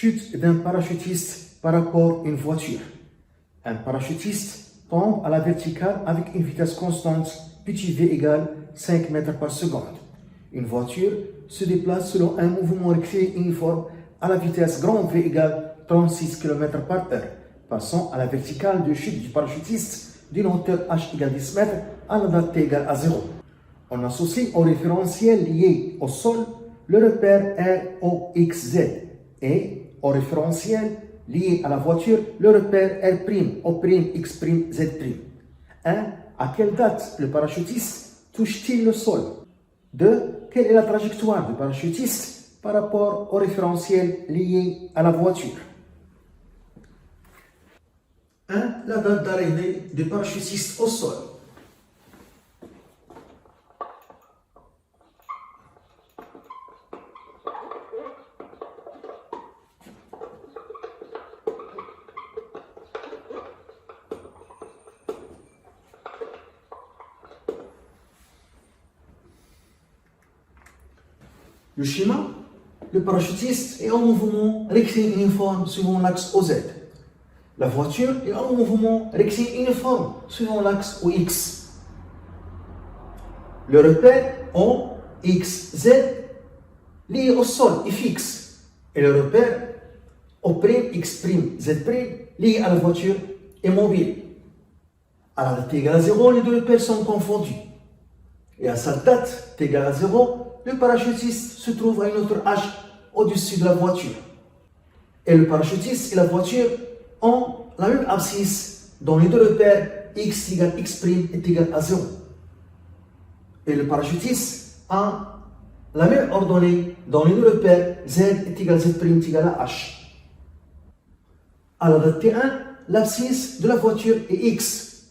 chute d'un parachutiste par rapport à une voiture. Un parachutiste tombe à la verticale avec une vitesse constante, petit v égale 5 mètres par seconde. Une voiture se déplace selon un mouvement rectiligne uniforme à la vitesse grand V égale 36 km par heure, passant à la verticale de chute du parachutiste d'une hauteur h égale 10 mètres à la date t égale à 0. On associe au référentiel lié au sol le repère ROXZ et au référentiel lié à la voiture le repère R'O'X'Z'. 1. À quelle date le parachutiste touche-t-il le sol? 2. Quelle est la trajectoire du parachutiste par rapport au référentiel lié à la voiture? 1. La date d'arrivée du parachutiste au sol. Le schéma, le parachutiste est en mouvement rectiligne uniforme suivant l'axe OZ. La voiture est en mouvement rectiligne uniforme suivant l'axe OX. Le repère OXZ lié au sol est fixe et le repère O'X'Z' lié à la voiture est mobile. À la date t égale à 0, les deux repères sont confondus. Et à sa date t égale à 0, le parachutiste se trouve à une hauteur h au-dessus de la voiture. Et le parachutiste et la voiture ont la même abscisse dont les deux repères x égale x' est égal à 0. Et le parachutiste a la même ordonnée dont les deux repères z est égal à z' est égal à h. À la date t1, l'abscisse de la voiture est x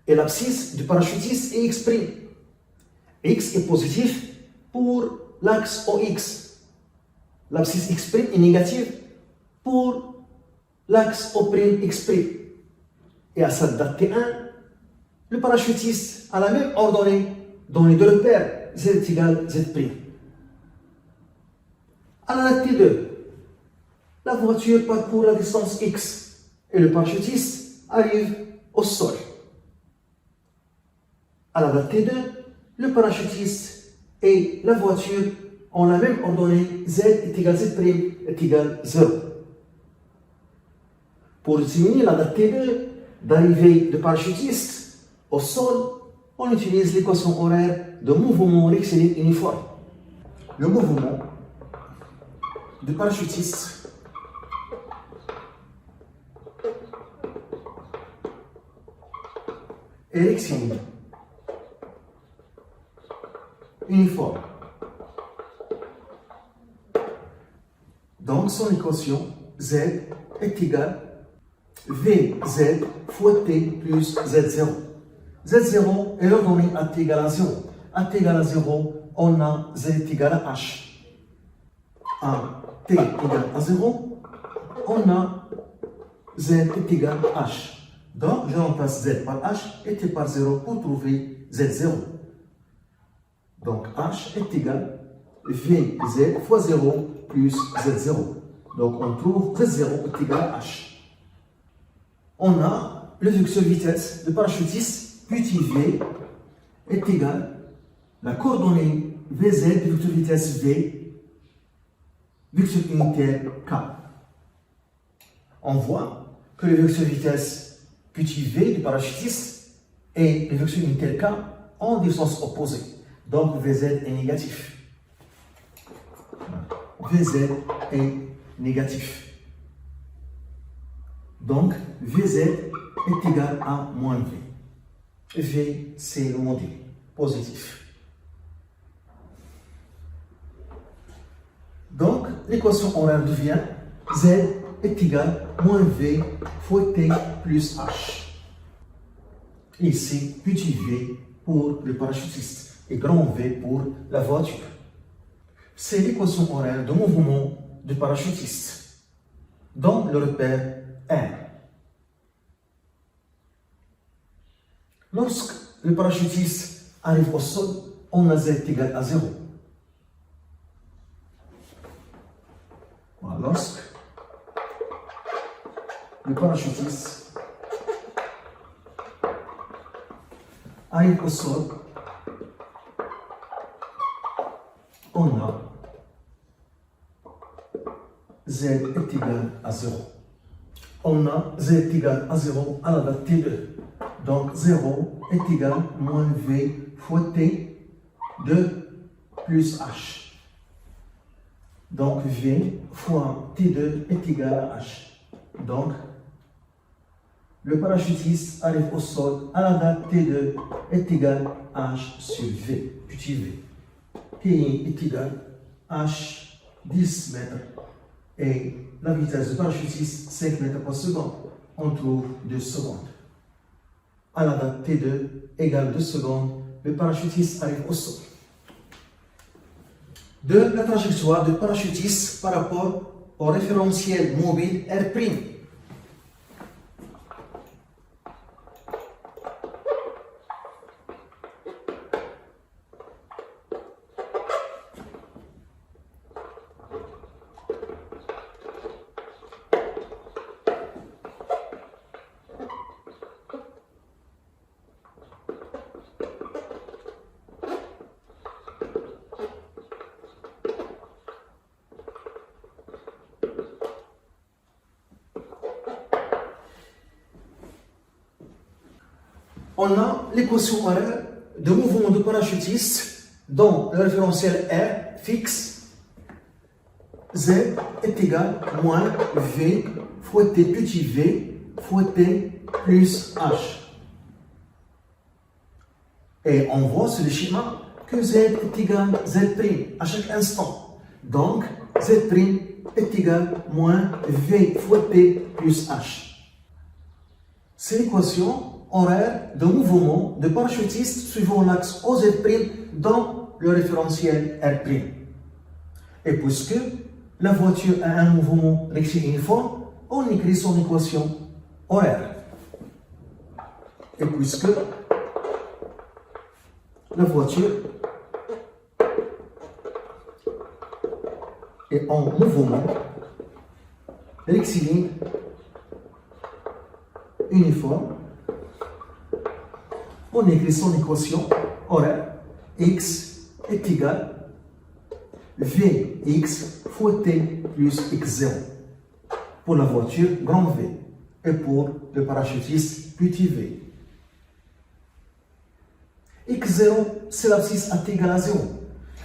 et l'abscisse du parachutiste est x'. X est positif pour l'axe OX. L'abscisse x' est négative pour l'axe O'X'. Et à sa date T1, le parachutiste a la même ordonnée dont les deux repères z est égal à z'. À la date T2, la voiture parcourt la distance x et le parachutiste arrive au sol. À la date T2, le parachutiste et la voiture ont la même ordonnée z est égal à z' est égal à 0. Pour déterminer la date T2 d'arrivée du parachutiste au sol, on utilise l'équation horaire de mouvement rectiligne uniforme. Le mouvement du parachutiste est rectiligne uniforme. Donc son équation z est égale Vz fois t plus z0. Z0 est ordonnée à t égale à 0. À t égale à 0, on a z est égal à h. À t égale à 0, on a z est égal à h. Donc je remplace z par h et t par 0 pour trouver z0. Donc h est égal à Vz fois 0 plus z0. Donc on trouve z0 est égal à h. On a le vecteur vitesse de parachutiste petit v est égal à la coordonnée Vz du vecteur vitesse v, vecteur unitaire k. On voit que le vecteur vitesse petit v du parachutiste et le vecteur unitaire k ont des sens opposés. Donc Vz est négatif. Vz est négatif. Donc Vz est égal à moins V. V, c'est le module positif. Donc l'équation horaire devient Z est égal à moins V fois T plus H. Ici, petit v pour le parachutiste et grand V pour la voiture. C'est l'équation horaire de mouvement du parachutiste dans le repère R. Lorsque le parachutiste arrive au sol, on a Z égal à 0. Voilà, lorsque le parachutiste arrive au sol, on a Z est égal à 0. On a Z est égal à 0 à la date T2. Donc 0 est égal à moins V fois T2 plus H. Donc V fois T2 est égal à H. Donc le parachutiste arrive au sol à la date T2 est égal à H sur V, petit v. T est égal à H 10 mètres et la vitesse du parachutiste 5 mètres par seconde. On trouve 2 secondes. À la date T2 égale 2 secondes, le parachutiste arrive au sol. De la trajectoire du parachutiste par rapport au référentiel mobile R'. On a l'équation horaire de mouvement de parachutiste dont le référentiel R fixe Z est égal à moins V fois T petit v fois T plus H. Et on voit sur le schéma que Z est égal à Z' à chaque instant. Donc Z' est égal à moins V fois T plus H. C'est l'équation horaire de mouvement de parachutiste suivant l'axe OZ' dans le référentiel R'. Et puisque la voiture a un mouvement rectiligne uniforme, on écrit son équation horaire. Et puisque la voiture est en mouvement rectiligne uniforme, on écrit son équation horaire x est égal à Vx fois t plus x0 pour la voiture grand V et pour le parachutiste petit v. x0 c'est l'abscisse à t égale à 0.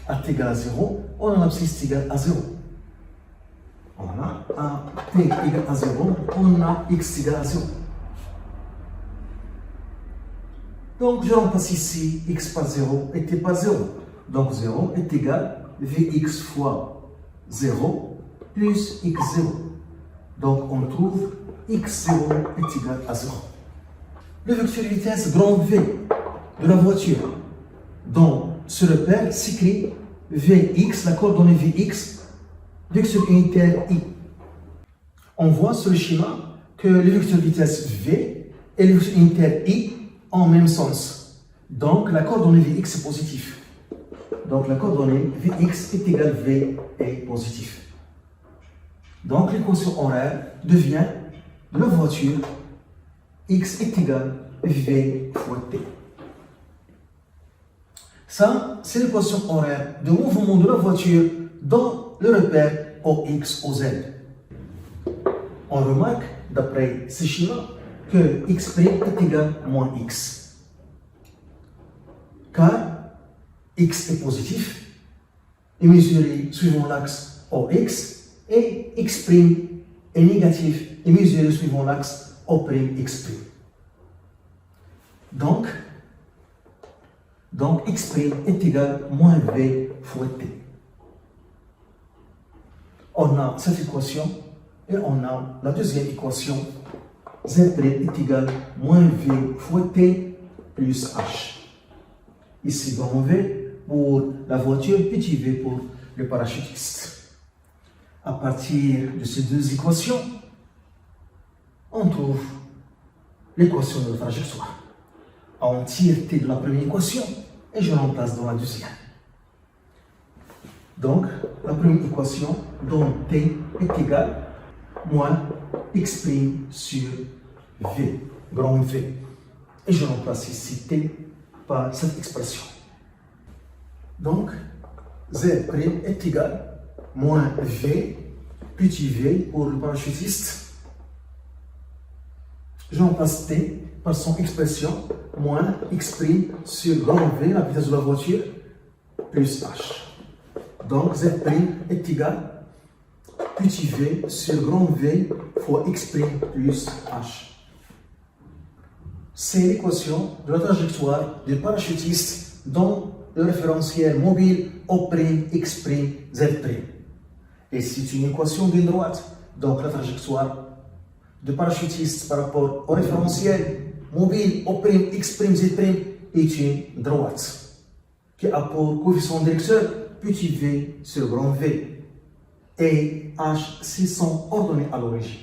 À t égale à 0, on a l'abscisse égale à 0. On a à t égale à 0, on a x égale à 0. Donc je remplace ici x par 0 et t par 0. Donc 0 est égal à Vx fois 0 plus x0. Donc on trouve x0 est égal à 0. Le vecteur de vitesse grand V de la voiture, dont ce repère s'écrit Vx, la coordonnée Vx, vecteur unitaire I. On voit sur le schéma que le vecteur de vitesse V et le vecteur unitaire I ont le même sens. Donc la coordonnée Vx est positive. Donc la coordonnée Vx est égale à V est positif. Donc l'équation horaire devient de la voiture x est égal à V fois T. Ça, c'est l'équation horaire de mouvement de la voiture dans le repère OX, OZ. On remarque, d'après ce schéma, que x' est égal à moins x. Car x est positif et mesuré suivant l'axe OX et x' est négatif et mesuré suivant l'axe O'X'. Donc x' est égal à moins v fois t. On a cette équation et on a la deuxième équation. Z' est égal à moins v fois t plus h. Ici grand V pour la voiture, petit v pour le parachutiste. À partir de ces deux équations, on trouve l'équation de la trajectoire. On tire t de la première équation et je remplace dans la deuxième. Donc, la première équation dont t est égal à moins exprime sur V, grand V. Et je remplace ici T par cette expression. Donc, Z' est égal moins V, petit v pour le parachutiste. Je remplace T par son expression moins x' sur grand V, la vitesse de la voiture, plus H. Donc, Z' est égal petit v sur grand V fois x' plus H. C'est l'équation de la trajectoire du parachutiste dont le référentiel mobile O', X', Z'. Et c'est une équation d'une droite. Donc la trajectoire du parachutiste par rapport au référentiel mobile O', X', Z' est une droite qui a pour coefficient directeur petit v sur grand V et H s'ils sont ordonnés à l'origine.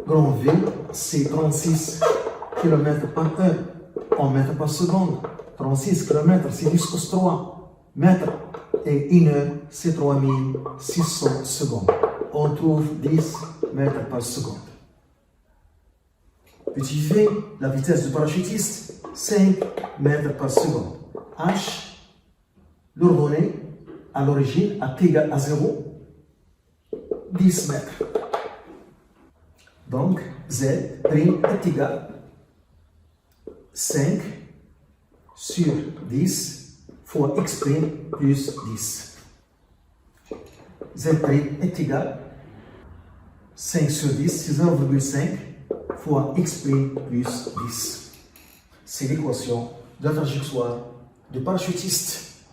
Grand V, c'est 36 km par heure en mètres par seconde. 36 km, c'est 10 cos 3 mètres. Et 1 heure, c'est 3600 secondes. On trouve 10 mètres par seconde. Petit v, la vitesse du parachutiste, 5 mètres par seconde. H, l'ordonnée à l'origine, à t égale à 0, 10 mètres. Donc, Z' est égal 5 sur 10 fois x' plus 10. Z' est égal 5 sur 10, c'est 0,5 fois x' plus 10. C'est l'équation de la trajectoire du parachutiste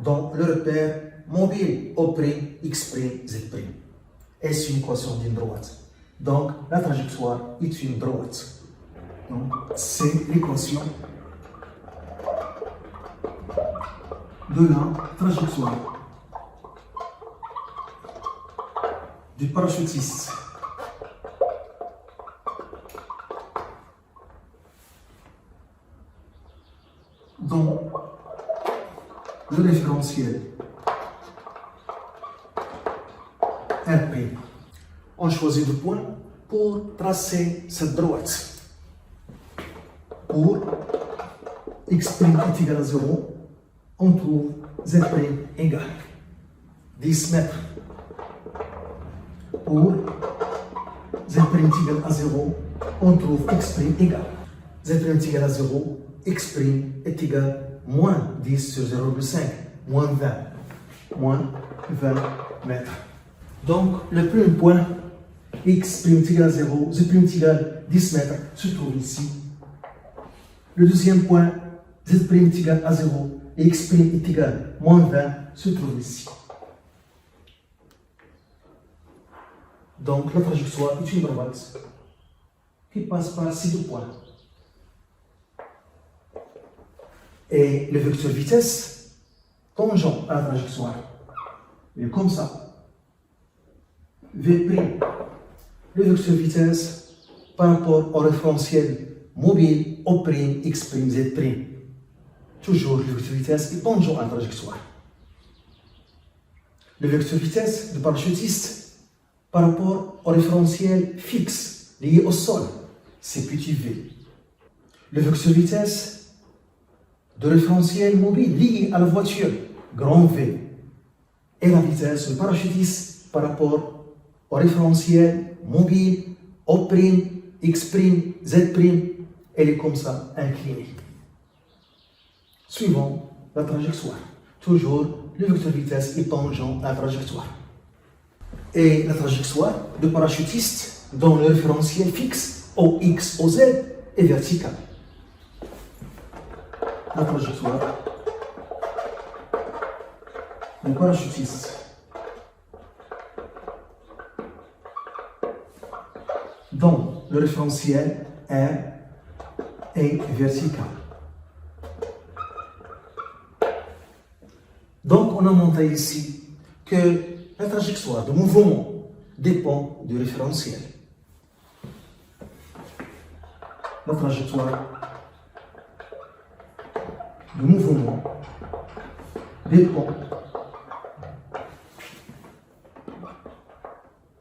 dont le repère mobile O', x', Z'. Et c'est une équation d'une droite. Donc, la trajectoire est une droite. Donc, c'est l'équation de la trajectoire du parachutiste. Dont le référentiel RP. On choisit deux points pour tracer cette droite. Pour x' est égal à 0, on trouve z' égal 10 mètres. Pour z' est égal à 0, on trouve x' égal. Z' est égal à 0, x' est égal moins 10 sur 0,5, moins 20. Moins 20 mètres. Donc, le premier point, x' est égal à 0, z' est égal à 10 mètres, se trouve ici. Le deuxième point, z' est égal à 0 et x' est égal à moins 20, se trouve ici. Donc, la trajectoire est une droite qui passe par ces deux points. Et le vecteur vitesse tangent à la trajectoire. Et comme ça. V', le vecteur vitesse par rapport au référentiel mobile O', X', Z'. Toujours le vecteur vitesse est tangent à la trajectoire. Le vecteur vitesse du parachutiste par rapport au référentiel fixe lié au sol, c'est petit v. Le vecteur vitesse de référentiel mobile lié à la voiture, grand V. Et la vitesse du parachutiste par rapport au référentiel mobile O', X', Z', elle est comme ça, inclinée. Suivant la trajectoire. Toujours, le vecteur vitesse est tangent à la trajectoire. Et la trajectoire de parachutiste dans le référentiel fixe OX, OZ est verticale. La trajectoire du parachutiste dont le référentiel R est vertical. Donc, on a montré ici que la trajectoire de mouvement dépend du référentiel. La trajectoire de mouvement dépend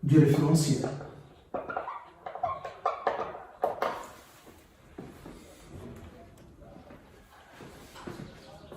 du référentiel.